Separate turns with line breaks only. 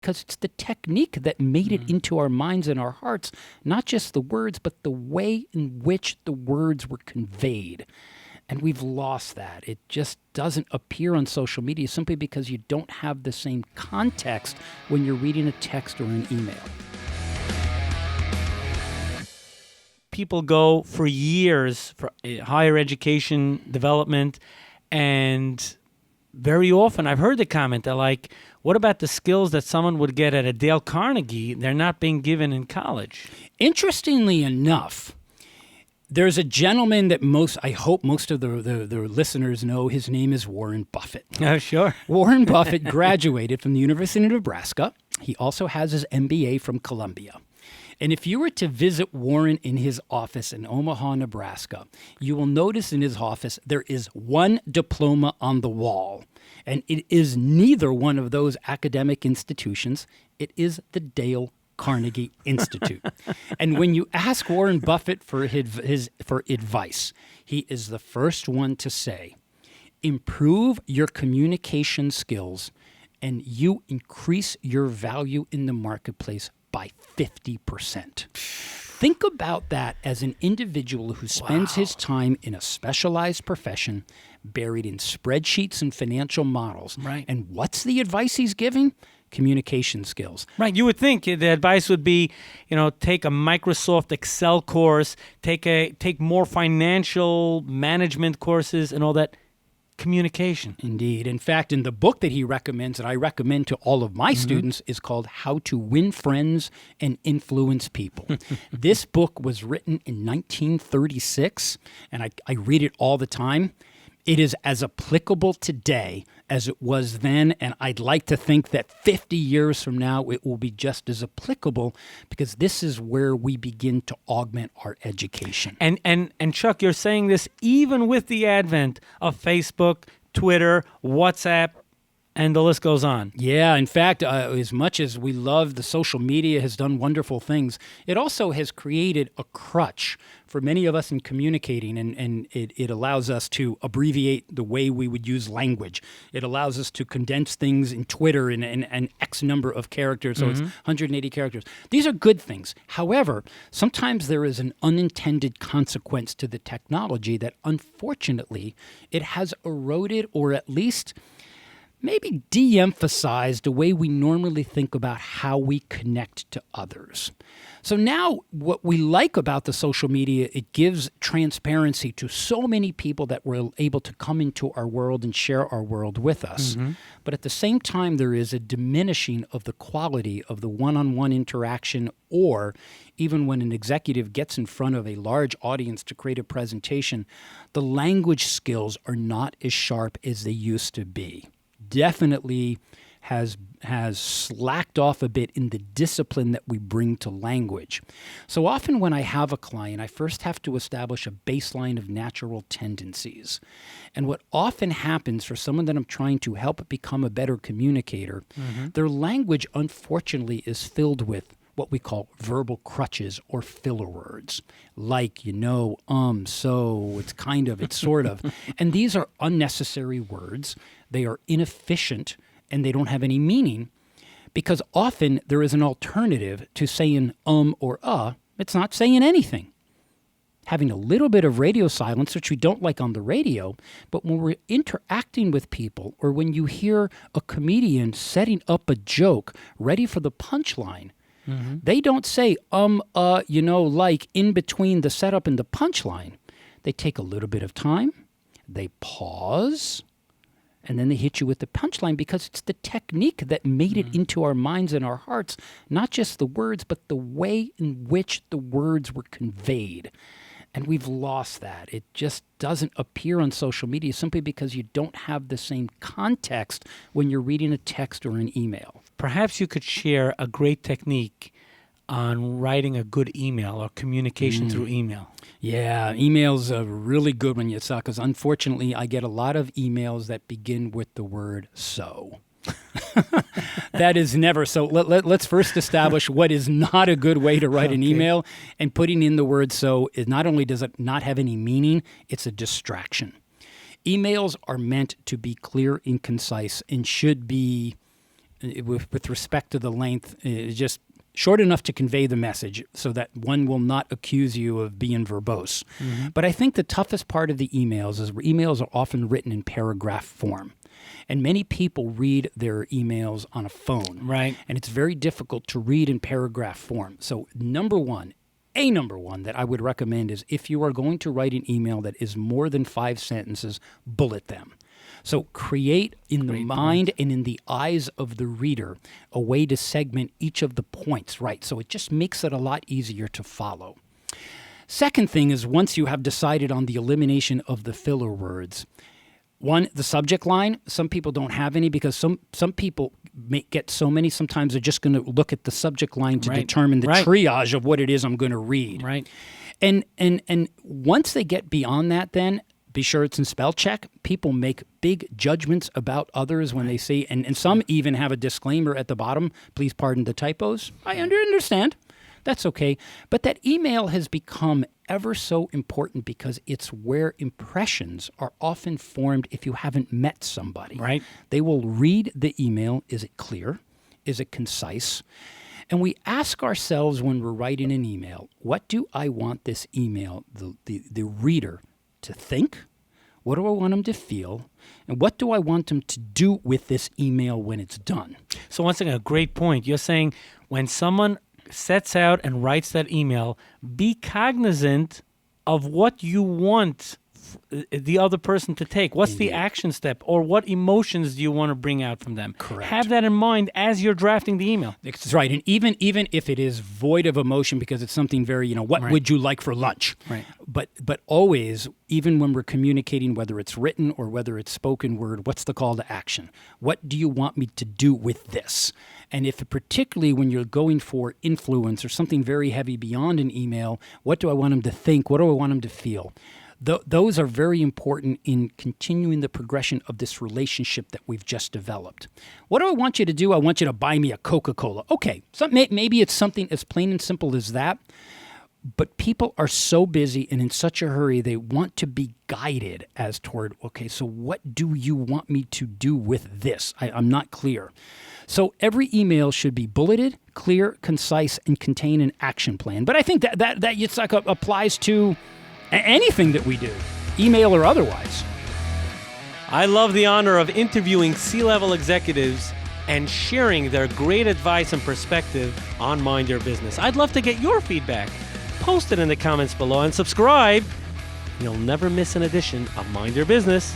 because it's the technique that made it into our minds and our hearts, not just the words, but the way in which the words were conveyed. And we've lost that. It just doesn't appear on social media simply because you don't have the same context when you're reading a text or an email.
People go for years for higher education development, and very often I've heard the comment, they're like, what about the skills that someone would get at a Dale Carnegie? They're not being given in college.
Interestingly enough, there's a gentleman that I hope most of the listeners know. His name is Warren Buffett.
Oh, sure.
Warren Buffett graduated from the University of Nebraska. He also has his MBA from Columbia. And if you were to visit Warren in his office in Omaha, Nebraska, you will notice in his office there is one diploma on the wall. And it is neither one of those academic institutions. It is the Dale Carnegie Institute. And when you ask Warren Buffett for for advice, he is the first one to say, improve your communication skills and you increase your value in the marketplace by 50%. Think about that as an individual who spends his time in a specialized profession, buried in spreadsheets and financial models.
Right.
And what's the advice he's giving? Communication skills.
Right. You would think the advice would be, take a Microsoft Excel course, take more financial management courses and all that. Communication.
Indeed. In fact, in the book that he recommends, that I recommend to all of my students, is called How to Win Friends and Influence People. This book was written in 1936, and I read it all the time. It is as applicable today as it was then, and I'd like to think that 50 years from now it will be just as applicable, because this is where we begin to augment our education.
And Chuck, you're saying this even with the advent of Facebook, Twitter, WhatsApp, and the list goes on.
Yeah, in fact, as much as we love the social media has done wonderful things, it also has created a crutch for many of us in communicating, and it allows us to abbreviate the way we would use language. It allows us to condense things in Twitter in an X number of characters, so it's 180 characters. These are good things. However, sometimes there is an unintended consequence to the technology that, unfortunately, it has eroded, or at least maybe de-emphasize the way we normally think about how we connect to others. So now what we like about the social media, it gives transparency to so many people that were able to come into our world and share our world with us. But at the same time, there is a diminishing of the quality of the one-on-one interaction, or even when an executive gets in front of a large audience to create a presentation, the language skills are not as sharp as they used to be. Definitely has slacked off a bit in the discipline that we bring to language. So often when I have a client, I first have to establish a baseline of natural tendencies. And what often happens for someone that I'm trying to help become a better communicator, their language, unfortunately, is filled with what we call verbal crutches or filler words, like, so, it's kind of, it's sort of. And these are unnecessary words. They are inefficient, and they don't have any meaning, because often there is an alternative to saying or it's not saying anything. Having a little bit of radio silence, which we don't like on the radio, but when we're interacting with people, or when you hear a comedian setting up a joke ready for the punchline, they don't say, like in between the setup and the punchline. They take a little bit of time, they pause, and then they hit you with the punchline, because it's the technique that made it into our minds and our hearts, not just the words, but the way in which the words were conveyed. And we've lost that. It just doesn't appear on social media simply because you don't have the same context when you're reading a text or an email.
Perhaps you could share a great technique on writing a good email or communication through email.
Yeah, email's a really good one, Yitzchok, because unfortunately I get a lot of emails that begin with the word so. That is never. So let's first establish what is not a good way to write an email. And putting in the word so, is not only does it not have any meaning, it's a distraction. Emails are meant to be clear and concise and should be with respect to the length, just short enough to convey the message so that one will not accuse you of being verbose. But I think the toughest part of the emails is emails are often written in paragraph form. And many people read their emails on a phone.
Right.
And it's very difficult to read in paragraph form. So number one that I would recommend is if you are going to write an email that is more than 5 sentences, bullet them. So create in the mind and in the eyes of the reader a way to segment each of the points, right? So it just makes it a lot easier to follow. Second thing is once you have decided on the elimination of the filler words, one, the subject line, some people don't have any because some people may get so many, sometimes they're just going to look at the subject line to determine the triage of what it is I'm going to read.
Right.
And once they get beyond that, then be sure it's in spell check. People make big judgments about others when they say, and some even have a disclaimer at the bottom, please pardon the typos. I understand. That's okay. But that email has become ever so important because it's where impressions are often formed if you haven't met somebody.
Right.
They will read the email. Is it clear? Is it concise? And we ask ourselves when we're writing an email, what do I want this email, the reader, to think? What do I want them to feel? And what do I want them to do with this email when it's done?
So once again, a great point. You're saying when someone sets out and writes that email, be cognizant of what you want the other person to take. What's the action step, or what emotions do you want to bring out from them?
Correct.
Have that in mind as you're drafting the email.
That's right. And even if it is void of emotion because it's something very, what would you like for lunch?
Right.
But always, even when we're communicating, whether it's written or whether it's spoken word, what's the call to action? What do you want me to do with this? And if particularly when you're going for influence or something very heavy beyond an email, what do I want them to think? What do I want them to feel? Those are very important in continuing the progression of this relationship that we've just developed. What do I want you to do? I want you to buy me a Coca-Cola. Okay, so maybe it's something as plain and simple as that, but people are so busy and in such a hurry, they want to be guided as toward, okay, so what do you want me to do with this? I'm not clear. So every email should be bulleted, clear, concise, and contain an action plan. But I think that Yitzchok applies to anything that we do, email or otherwise.
I love the honor of interviewing C-level executives and sharing their great advice and perspective on Mind Your Business. I'd love to get your feedback. Post it in the comments below and subscribe. You'll never miss an edition of Mind Your Business.